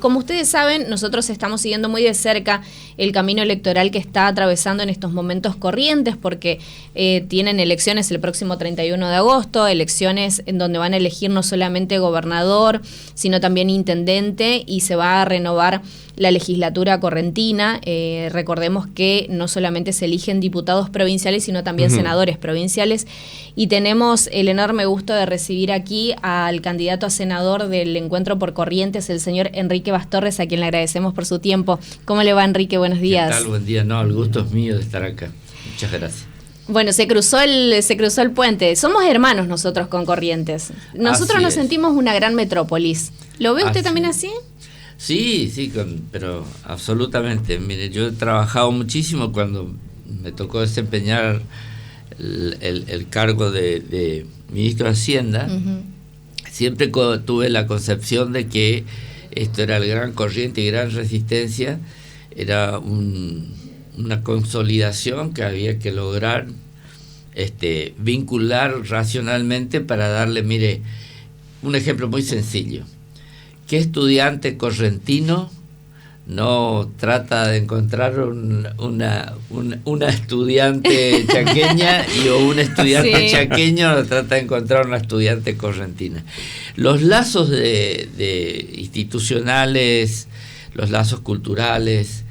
como ustedes saben, nosotros estamos siguiendo muy de cerca el camino electoral que está atravesando en estos momentos Corrientes, porque tienen elecciones el próximo 31 de agosto, elecciones en donde van a elegir no solamente gobernador, sino también intendente, y se va a renovar la legislatura correntina. Recordemos que no solamente se eligen diputados provinciales, sino también senadores provinciales, y tenemos el enorme gusto de recibir aquí al candidato a senador del Encuentro por Corrientes, el señor Enrique Bastorres, a quien le agradecemos por su tiempo. ¿Cómo le va, Enrique? Buenos días. ¿Qué tal? Buen día. No, el gusto es mío de estar acá. Muchas gracias. Bueno, se cruzó el puente. Somos hermanos nosotros con Corrientes. Nosotros nos sentimos una gran metrópolis. ¿Lo ve usted también así? Sí, pero absolutamente. Mire, yo he trabajado muchísimo cuando me tocó desempeñar el cargo de ministro de Hacienda. Siempre tuve la concepción de que esto era el gran Corriente y gran Resistencia, era una consolidación que había que lograr vincular racionalmente para darle, mire, un ejemplo muy sencillo. ¿Qué estudiante correntino no trata de encontrar una estudiante chaqueña o un estudiante chaqueño no trata de encontrar una estudiante correntina? Los lazos de institucionales, los lazos culturales,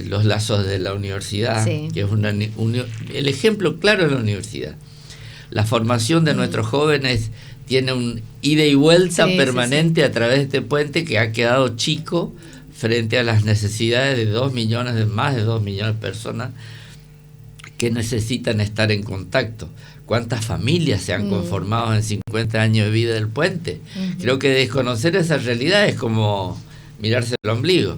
los lazos de la universidad, que es el ejemplo claro es la universidad. La formación de nuestros jóvenes tiene un ida y vuelta permanente a través de este puente que ha quedado chico frente a las necesidades de más de 2 millones de personas que necesitan estar en contacto. ¿Cuántas familias se han conformado en 50 años de vida del puente? Creo que desconocer esa realidad es como mirarse el ombligo.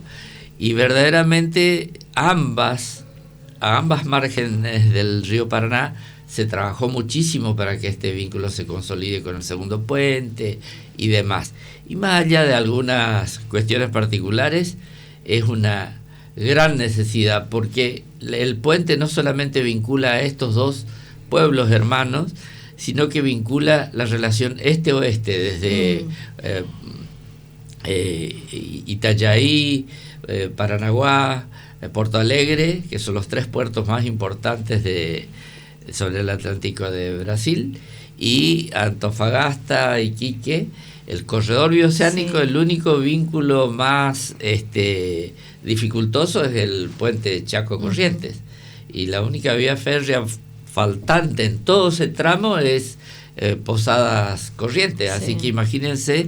Y verdaderamente a ambas márgenes del río Paraná se trabajó muchísimo para que este vínculo se consolide con el segundo puente y demás. Y más allá de algunas cuestiones particulares, es una gran necesidad, porque el puente no solamente vincula a estos dos pueblos hermanos, sino que vincula la relación este-oeste, desde Itajaí, Paranaguá, Porto Alegre, que son los 3 puertos más importantes sobre el Atlántico de Brasil, y Antofagasta, Iquique. El corredor bioceánico, el único vínculo más dificultoso es el puente Chaco-Corrientes, y la única vía férrea faltante en todo ese tramo es Posadas-Corrientes, así que imagínense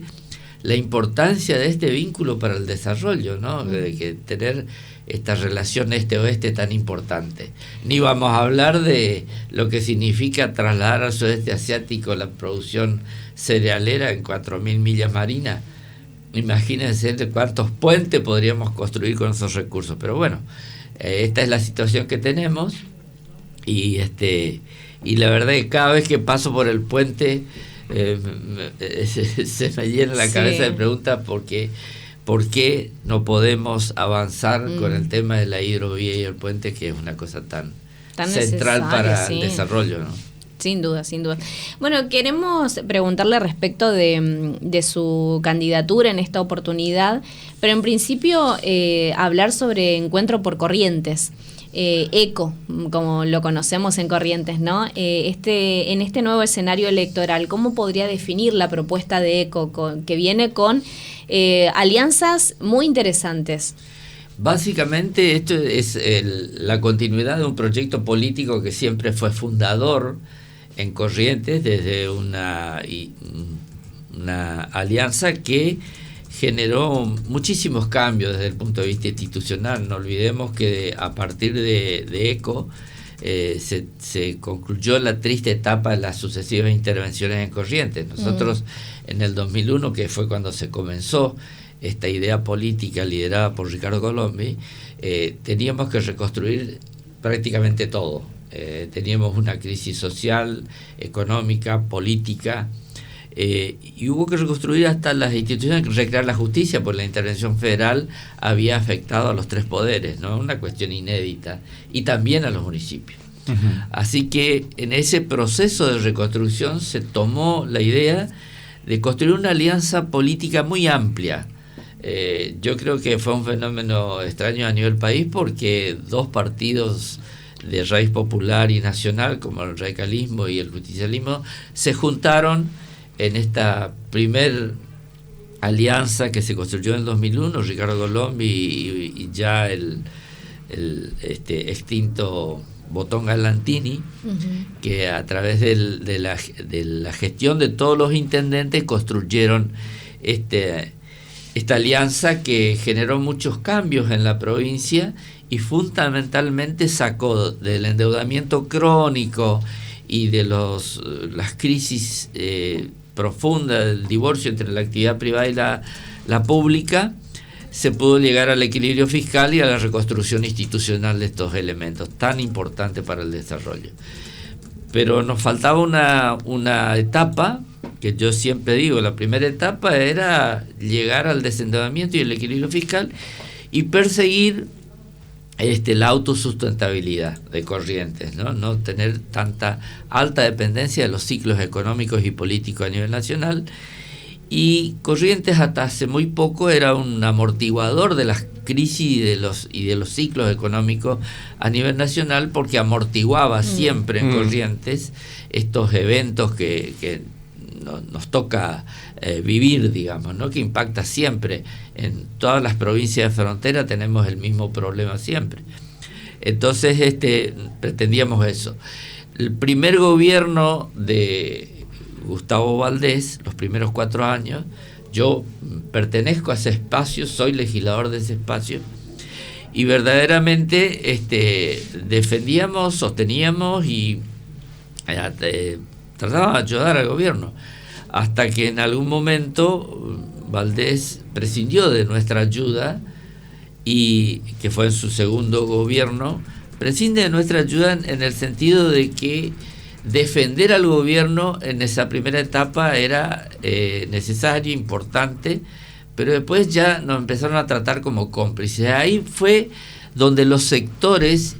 la importancia de este vínculo para el desarrollo, ¿no? De que tener esta relación este-oeste tan importante. Ni vamos a hablar de lo que significa trasladar al sudeste asiático la producción cerealera en 4.000 millas marinas. Imagínense cuántos puentes podríamos construir con esos recursos. Pero bueno, esta es la situación que tenemos, y la verdad es que cada vez que paso por el puente se me llena la cabeza de preguntas ¿por qué no podemos avanzar con el tema de la hidrovía y el puente, que es una cosa tan central para el desarrollo, ¿no? Sin duda, sin duda. Bueno, queremos preguntarle respecto de su candidatura en esta oportunidad, pero en principio hablar sobre Encuentro por Corrientes. ECO, como lo conocemos en Corrientes, ¿no? En este nuevo escenario electoral, ¿cómo podría definir la propuesta de ECO, que viene con alianzas muy interesantes? Básicamente esto es la continuidad de un proyecto político que siempre fue fundador en Corrientes, desde una alianza que generó muchísimos cambios desde el punto de vista institucional. No olvidemos que a partir de ECO se concluyó la triste etapa de las sucesivas intervenciones en Corrientes. Nosotros en el 2001, que fue cuando se comenzó esta idea política liderada por Ricardo Colombi, teníamos que reconstruir prácticamente todo. Teníamos una crisis social, económica, política, y hubo que reconstruir hasta las instituciones, recrear la justicia, porque la intervención federal había afectado a los 3 poderes, ¿no? Una cuestión inédita, y también a los municipios. Así que en ese proceso de reconstrucción se tomó la idea de construir una alianza política muy amplia, Yo creo que fue un fenómeno extraño a nivel país porque dos partidos de raíz popular y nacional, como el radicalismo y el justicialismo, se juntaron en esta primer alianza que se construyó en el 2001, Ricardo Colombi y ya el extinto Botón Galantini, que a través de la gestión de todos los intendentes construyeron esta alianza que generó muchos cambios en la provincia y fundamentalmente sacó del endeudamiento crónico y de las crisis profundas del divorcio entre la actividad privada y la pública. Se pudo llegar al equilibrio fiscal y a la reconstrucción institucional de estos elementos tan importantes para el desarrollo. Pero nos faltaba una etapa que yo siempre digo, la primera etapa era llegar al desendeudamiento y el equilibrio fiscal y perseguir la autosustentabilidad de Corrientes, no tener tanta alta dependencia de los ciclos económicos y políticos a nivel nacional. Y Corrientes hasta hace muy poco era un amortiguador de las crisis y de los ciclos económicos a nivel nacional, porque amortiguaba siempre en Corrientes estos eventos que nos toca vivir, digamos, ¿no? Que impacta siempre. En todas las provincias de frontera tenemos el mismo problema siempre. Entonces pretendíamos eso. El primer gobierno de Gustavo Valdés, los primeros 4 años, yo pertenezco a ese espacio, soy legislador de ese espacio, y verdaderamente defendíamos, sosteníamos y tratábamos de ayudar al gobierno, hasta que en algún momento Valdés prescindió de nuestra ayuda, y que fue en su segundo gobierno, prescinde de nuestra ayuda en el sentido de que defender al gobierno en esa primera etapa era necesario, importante, pero después ya nos empezaron a tratar como cómplices. Ahí fue donde los sectores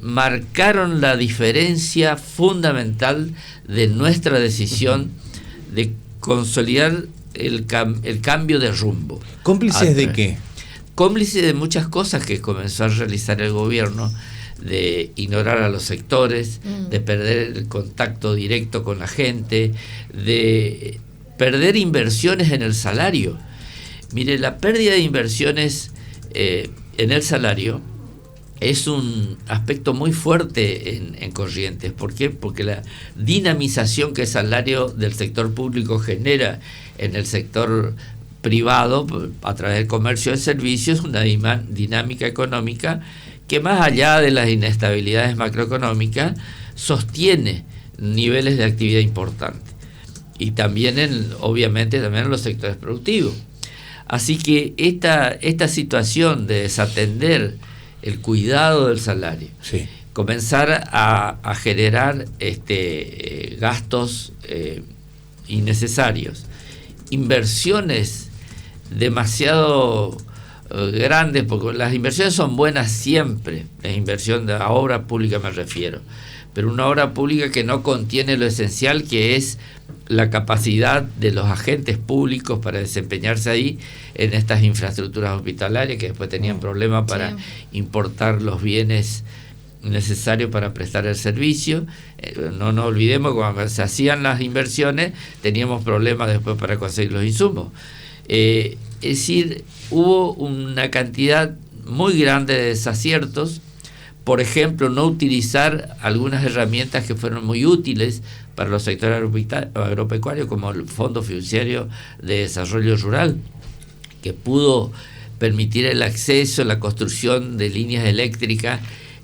marcaron la diferencia fundamental de nuestra decisión de consolidar el cambio de rumbo. ¿Cómplices de qué? Cómplices de muchas cosas que comenzó a realizar el gobierno, de ignorar a los sectores, de perder el contacto directo con la gente, de perder inversiones en el salario. Mire, la pérdida de inversiones en el salario es un aspecto muy fuerte en Corrientes. ¿Por qué? Porque la dinamización que el salario del sector público genera en el sector privado a través del comercio de servicios es una dinámica económica que, más allá de las inestabilidades macroeconómicas, sostiene niveles de actividad importantes, y también obviamente también en los sectores productivos. Así que esta situación de desatender el cuidado del salario, sí, comenzar a generar gastos innecesarios, inversiones demasiado grandes, porque las inversiones son buenas siempre, la inversión de la obra pública me refiero, pero una obra pública que no contiene lo esencial, que es la capacidad de los agentes públicos para desempeñarse ahí en estas infraestructuras hospitalarias, que después tenían problemas para importar los bienes necesarios para prestar el servicio. No nos olvidemos que cuando se hacían las inversiones teníamos problemas después para conseguir los insumos. Es decir, hubo una cantidad muy grande de desaciertos. Por ejemplo, no utilizar algunas herramientas que fueron muy útiles para los sectores agropecuarios, como el Fondo Fiduciario de Desarrollo Rural, que pudo permitir el acceso, la construcción de líneas eléctricas.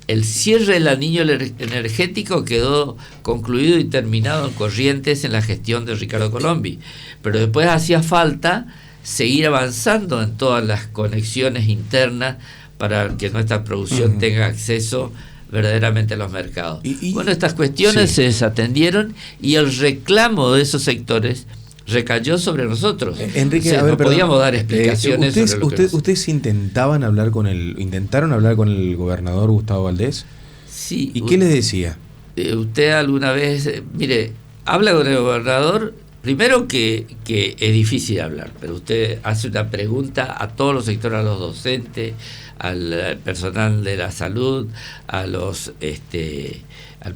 El cierre del anillo energético quedó concluido y terminado en Corrientes en la gestión de Ricardo Colombi, pero después hacía falta seguir avanzando en todas las conexiones internas para que nuestra producción tenga acceso verdaderamente a los mercados. Bueno, estas cuestiones se desatendieron y el reclamo de esos sectores recayó sobre nosotros. Enrique, no podíamos dar explicaciones sobre lo que ¿Ustedes intentaron hablar con el gobernador Gustavo Valdés? Sí. ¿Y qué les decía? Usted alguna vez, mire, habla con el gobernador Primero que es difícil hablar, pero usted hace una pregunta a todos los sectores, a los docentes, al personal de la salud, al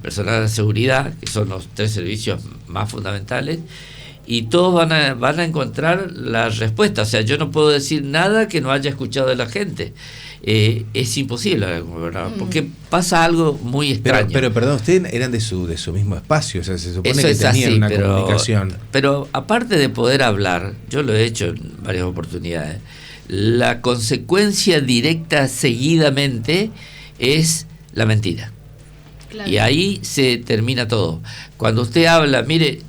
personal de seguridad, que son los 3 servicios más fundamentales, y todos van a encontrar la respuesta. O sea, yo no puedo decir nada que no haya escuchado de la gente. Es imposible, porque pasa algo muy extraño. Pero perdón, ustedes eran de su mismo espacio, o sea, se supone que tenían una comunicación. Pero aparte de poder hablar, yo lo he hecho en varias oportunidades, la consecuencia directa seguidamente es la mentira. Claro. Y ahí se termina todo. Cuando usted habla, mire,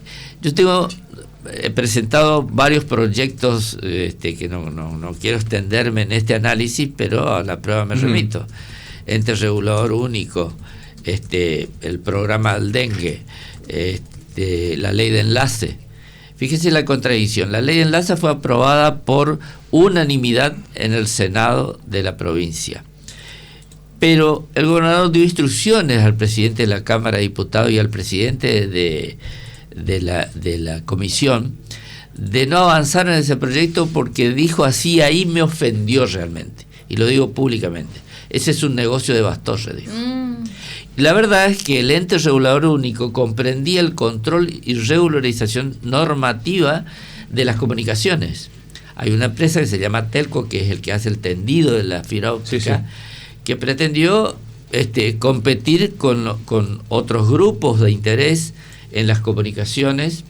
he presentado varios proyectos que no quiero extenderme en este análisis, pero a la prueba me remito. Ente regulador único, el programa del dengue, la ley de enlace. Fíjese la contradicción. La ley de enlace fue aprobada por unanimidad en el Senado de la provincia. Pero el gobernador dio instrucciones al presidente de la Cámara de Diputados y al presidente de la comisión de no avanzar en ese proyecto porque dijo así, ahí me ofendió realmente. Y lo digo públicamente. Ese es un negocio de Bastogne, dijo. La verdad es que el ente regulador único comprendía el control y regularización normativa de las comunicaciones. Hay una empresa que se llama Telco, que es el que hace el tendido de la fibra óptica, que pretendió competir con otros grupos de interés en las comunicaciones,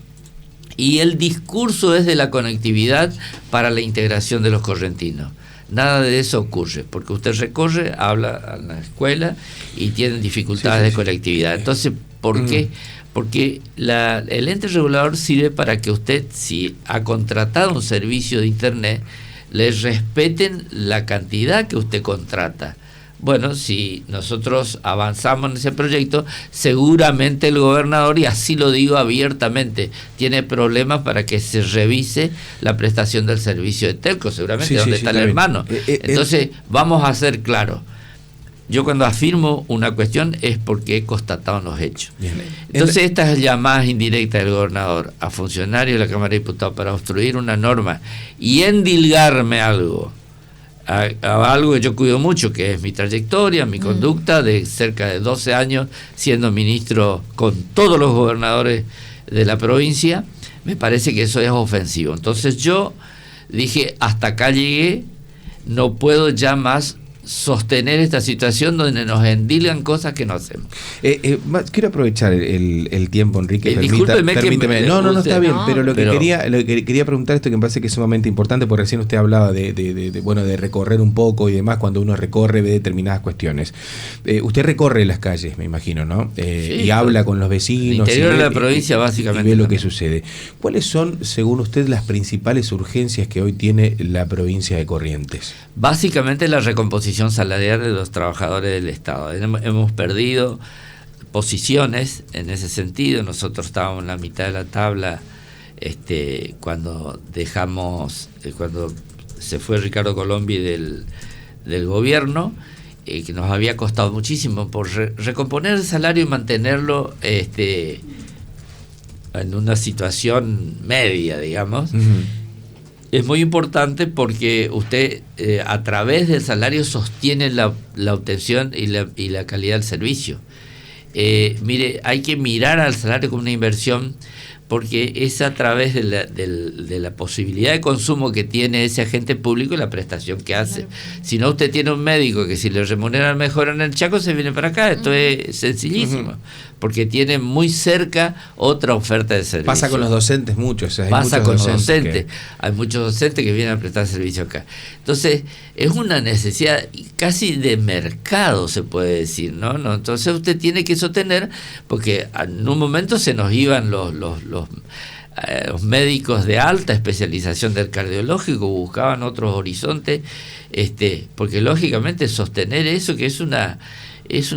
y el discurso es de la conectividad para la integración de los correntinos. Nada de eso ocurre, porque usted recorre, habla en la escuela y tienen dificultades de conectividad. Entonces, ¿por qué? Porque el ente regulador sirve para que usted, si ha contratado un servicio de internet, le respeten la cantidad que usted contrata. Bueno, si nosotros avanzamos en ese proyecto, seguramente el gobernador, y así lo digo abiertamente, tiene problemas para que se revise la prestación del servicio de Telco, seguramente, donde está el hermano. Entonces, vamos a ser claros. Yo cuando afirmo una cuestión es porque he constatado los hechos. Bien. Entonces, estas llamadas indirectas del gobernador a funcionarios de la Cámara de Diputados para obstruir una norma y endilgarme algo, a algo que yo cuido mucho, que es mi trayectoria, mi conducta de cerca de 12 años siendo ministro con todos los gobernadores de la provincia, me parece que eso es ofensivo. Entonces yo dije, hasta acá llegué, no puedo ya más sostener esta situación donde nos endilgan cosas que no hacemos. Quiero aprovechar el tiempo, Enrique. Permíteme. No, está bien, pero lo que quería preguntar, esto que me parece que es sumamente importante, porque recién usted hablaba de recorrer un poco y demás, cuando uno recorre, ve determinadas cuestiones. Usted recorre las calles, me imagino, ¿no? Y habla con los vecinos. El interior de la provincia, básicamente. Y ve lo que sucede. ¿Cuáles son, según usted, las principales urgencias que hoy tiene la provincia de Corrientes? Básicamente la recomposición salarial de los trabajadores del Estado. Hemos perdido posiciones en ese sentido. Nosotros estábamos en la mitad de la tabla cuando cuando se fue Ricardo Colombi del gobierno, que nos había costado muchísimo por recomponer el salario y mantenerlo en una situación media, digamos. Es muy importante porque usted a través del salario sostiene la obtención y la calidad del servicio. Mire, hay que mirar al salario como una inversión, porque es a través de la posibilidad de consumo que tiene ese agente público y la prestación que hace. Claro. Si no, usted tiene un médico que si le remuneran mejor en el Chaco, se viene para acá. Esto es sencillísimo, porque tiene muy cerca otra oferta de servicio. Pasa con los docentes mucho. Pasa con los docentes. Hay muchos docentes que vienen a prestar servicio acá. Entonces, es una necesidad casi de mercado, se puede decir, ¿no? Entonces, usted tiene que sostener, porque en un momento se nos iban los médicos de alta especialización del cardiológico, buscaban otros horizontes, porque lógicamente sostener eso, que es una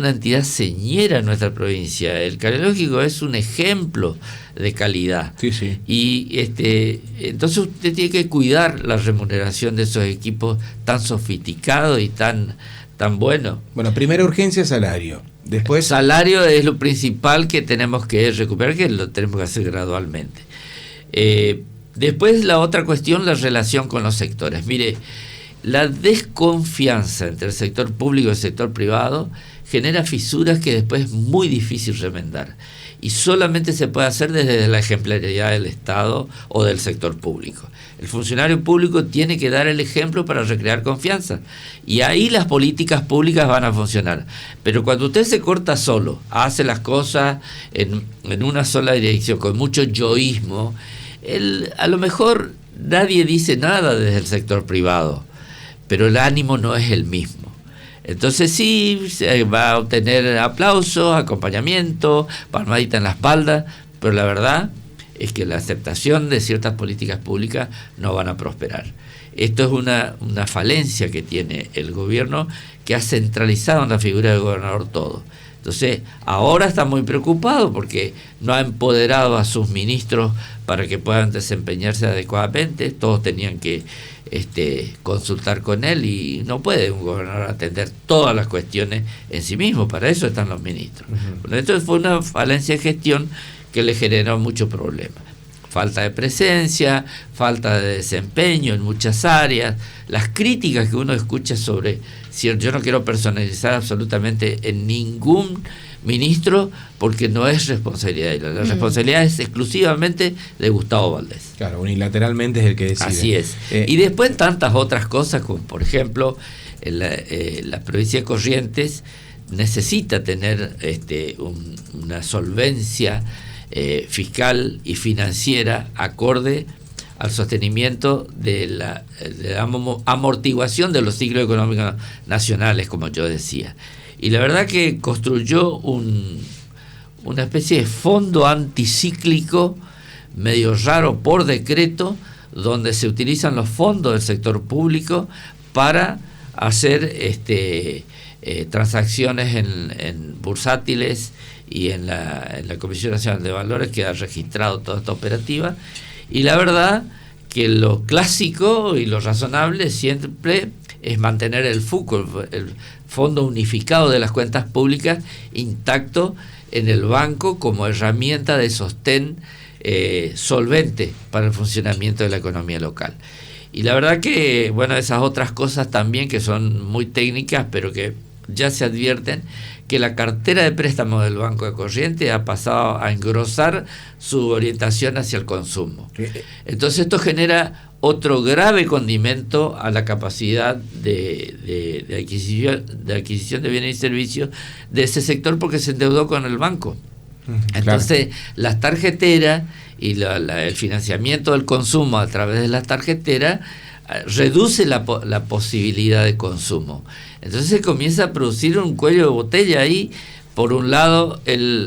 entidad señera en nuestra provincia. El cardiológico es un ejemplo de calidad. Sí. Y entonces usted tiene que cuidar la remuneración de esos equipos tan sofisticados y tan buenos. Bueno, primera urgencia, salario. Después, salario es lo principal que tenemos que recuperar, que lo tenemos que hacer gradualmente. Después la otra cuestión, la relación con los sectores. Mire, la desconfianza entre el sector público y el sector privado genera fisuras que después es muy difícil remendar. Y solamente se puede hacer desde la ejemplaridad del Estado o del sector público. El funcionario público tiene que dar el ejemplo para recrear confianza. Y ahí las políticas públicas van a funcionar. Pero cuando usted se corta solo, hace las cosas en una sola dirección, con mucho yoísmo, a lo mejor nadie dice nada desde el sector privado, pero el ánimo no es el mismo. Entonces sí, se va a obtener aplausos, acompañamiento, palmadita en la espalda, pero la verdad es que la aceptación de ciertas políticas públicas no van a prosperar. Esto es una falencia que tiene el gobierno, que ha centralizado en la figura del gobernador todo. Entonces, ahora está muy preocupado porque no ha empoderado a sus ministros para que puedan desempeñarse adecuadamente. Todos tenían que consultar con él y no puede un gobernador atender todas las cuestiones en sí mismo. Para eso están los ministros. Bueno, entonces fue una falencia de gestión que le generó muchos problemas. Falta de presencia, falta de desempeño en muchas áreas, las críticas que uno escucha sobre, yo no quiero personalizar absolutamente en ningún ministro porque no es responsabilidad de él, la responsabilidad es exclusivamente de Gustavo Valdés. Claro, unilateralmente es el que decide. Así es. Y después tantas otras cosas, como por ejemplo, la provincia de Corrientes necesita tener una solvencia fiscal y financiera acorde al sostenimiento de la amortiguación de los ciclos económicos nacionales, como yo decía. Y la verdad que construyó una especie de fondo anticíclico medio raro por decreto, donde se utilizan los fondos del sector público para hacer transacciones en bursátiles y en la Comisión Nacional de Valores queda registrado toda esta operativa. Y la verdad que lo clásico y lo razonable siempre es mantener el FUCO, el Fondo Unificado de las Cuentas Públicas, intacto en el banco como herramienta de sostén solvente para el funcionamiento de la economía local. Y la verdad que, bueno, esas otras cosas también que son muy técnicas, pero que ya se advierten, que la cartera de préstamos del Banco de Corrientes ha pasado a engrosar su orientación hacia el consumo. Entonces esto genera otro grave condimento a la capacidad de adquisición de bienes y servicios de ese sector, porque se endeudó con el banco. Entonces, claro, las tarjeteras y el financiamiento del consumo a través de las tarjeteras reduce la posibilidad de consumo. Entonces se comienza a producir un cuello de botella ahí. Por un lado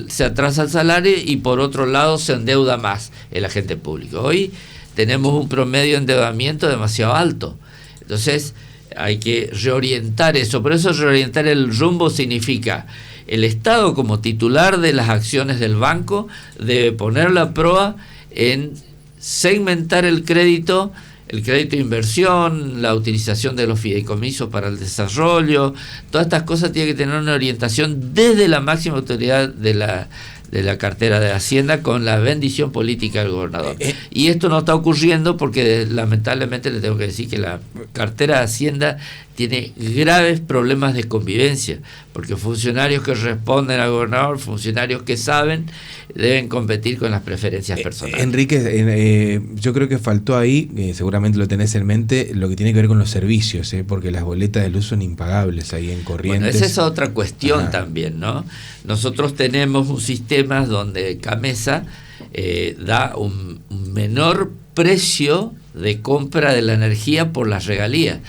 se atrasa el salario y por otro lado se endeuda más el agente público. Hoy tenemos un promedio de endeudamiento demasiado alto. Entonces hay que reorientar eso. Por eso reorientar el rumbo significa el Estado como titular de las acciones del banco debe poner la proa en segmentar el crédito de inversión, la utilización de los fideicomisos para el desarrollo. Todas estas cosas tienen que tener una orientación desde la máxima autoridad de la cartera de Hacienda, con la bendición política del gobernador. Y esto no está ocurriendo porque lamentablemente le tengo que decir que la cartera de Hacienda tiene graves problemas de convivencia, porque funcionarios que responden al gobernador, funcionarios que saben, deben competir con las preferencias personales. Enrique, yo creo que faltó ahí, seguramente lo tenés en mente, lo que tiene que ver con los servicios, porque las boletas de luz son impagables ahí en Corrientes. Bueno, esa es otra cuestión también, ¿no? Nosotros tenemos un sistema donde Camesa da un menor precio de compra de la energía por las regalías.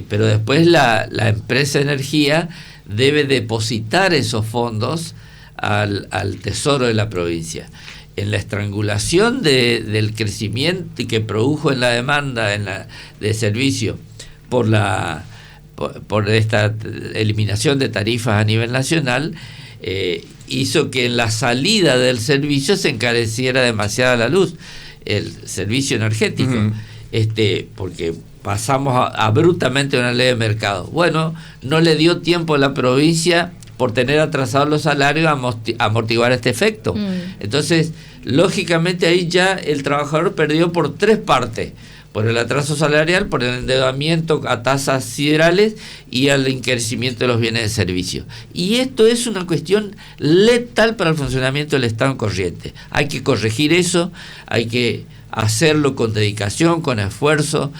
Pero después la empresa de energía debe depositar esos fondos al Tesoro de la provincia. En la estrangulación del crecimiento que produjo en la demanda de servicio por esta eliminación de tarifas a nivel nacional, hizo que en la salida del servicio se encareciera demasiada la luz, el servicio energético, porque pasamos abruptamente a una ley de mercado. Bueno, no le dio tiempo a la provincia por tener atrasados los salarios, amortiguar este efecto. Entonces, lógicamente ahí ya el trabajador perdió por 3 partes: por el atraso salarial, por el endeudamiento a tasas siderales y al encarecimiento de los bienes de servicio. Y esto es una cuestión letal para el funcionamiento del Estado en corriente. Hay que corregir eso, hay que hacerlo con dedicación, con esfuerzo.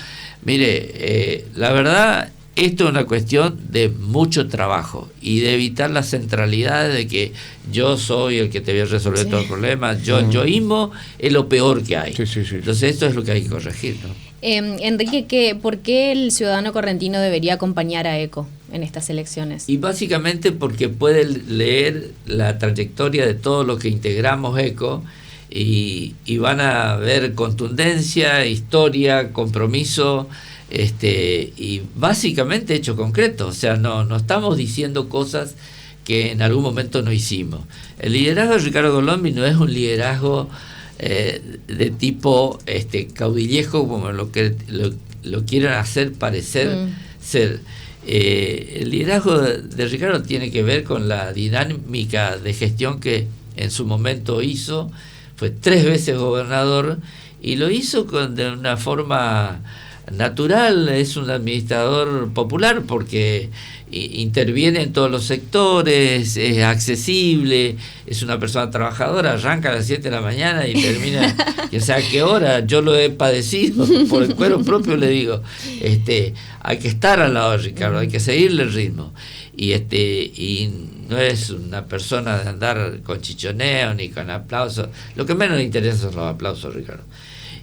Mire, la verdad, esto es una cuestión de mucho trabajo y de evitar la centralidad de que yo soy el que te voy a resolver todos los problemas. El yoísmo es lo peor que hay. Sí. Entonces esto es lo que hay que corregir, ¿no? Enrique, ¿por qué el ciudadano correntino debería acompañar a ECO en estas elecciones? Y básicamente porque puede leer la trayectoria de todo lo que integramos ECO y van a ver contundencia, historia, compromiso, y básicamente hecho concreto. O sea, no estamos diciendo cosas que en algún momento no hicimos. El liderazgo de Ricardo Colombi no es un liderazgo de tipo caudillejo, como lo quieren hacer parecer ser. El liderazgo de Ricardo tiene que ver con la dinámica de gestión que en su momento hizo. Fue 3 veces gobernador y lo hizo de una forma natural. Es un administrador popular porque interviene en todos los sectores, es accesible, es una persona trabajadora, arranca a las 7 de la mañana y termina quién sabe a qué hora. Yo lo he padecido por el cuero propio, le digo. Hay que estar al lado de Ricardo, hay que seguirle el ritmo. Y no es una persona de andar con chichoneo ni con aplausos. Lo que menos le interesa son los aplausos, Ricardo.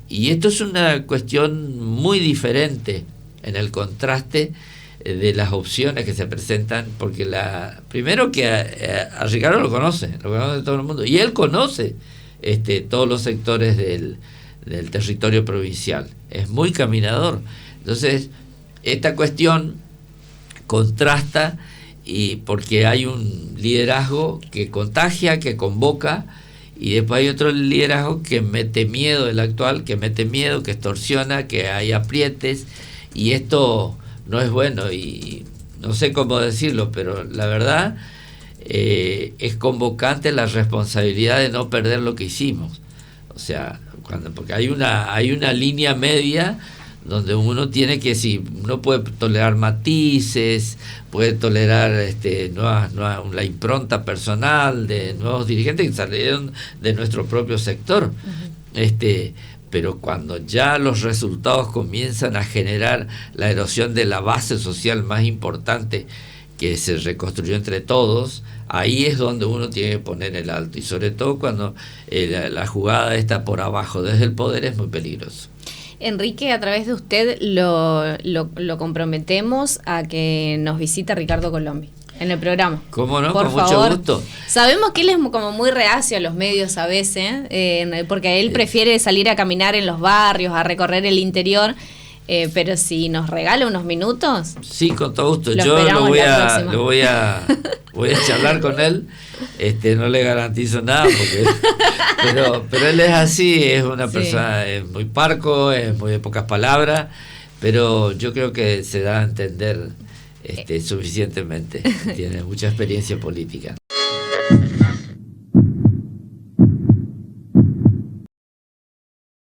Y esto es una cuestión muy diferente en el contraste de las opciones que se presentan, porque primero que a Ricardo lo conoce todo el mundo, y él conoce todos los sectores del territorio provincial, es muy caminador. Entonces, esta cuestión contrasta, y porque hay un liderazgo que contagia, que convoca, y después hay otro liderazgo que mete miedo, el actual, que mete miedo, que extorsiona, que hay aprietes, y esto no es bueno, y no sé cómo decirlo, pero la verdad es convocante la responsabilidad de no perder lo que hicimos. O sea, porque hay una línea media donde uno tiene que, sí, uno puede tolerar matices, puede tolerar la impronta personal de nuevos dirigentes que salieron de nuestro propio sector. Pero cuando ya los resultados comienzan a generar la erosión de la base social más importante que se reconstruyó entre todos, ahí es donde uno tiene que poner el alto, y sobre todo cuando la jugada está por abajo desde el poder, es muy peligroso. Enrique, a través de usted lo comprometemos a que nos visite Ricardo Colombi en el programa. ¿Cómo no? Por Con favor. Mucho gusto. Sabemos que él es como muy reacio a los medios a veces, porque él prefiere salir a caminar en los barrios, a recorrer el interior, pero si nos regala unos minutos. Sí, con todo gusto. Yo lo voy a charlar con él. No le garantizo nada, pero él es así, es una persona muy parco, es muy de pocas palabras, pero yo creo que se da a entender suficientemente, tiene mucha experiencia política.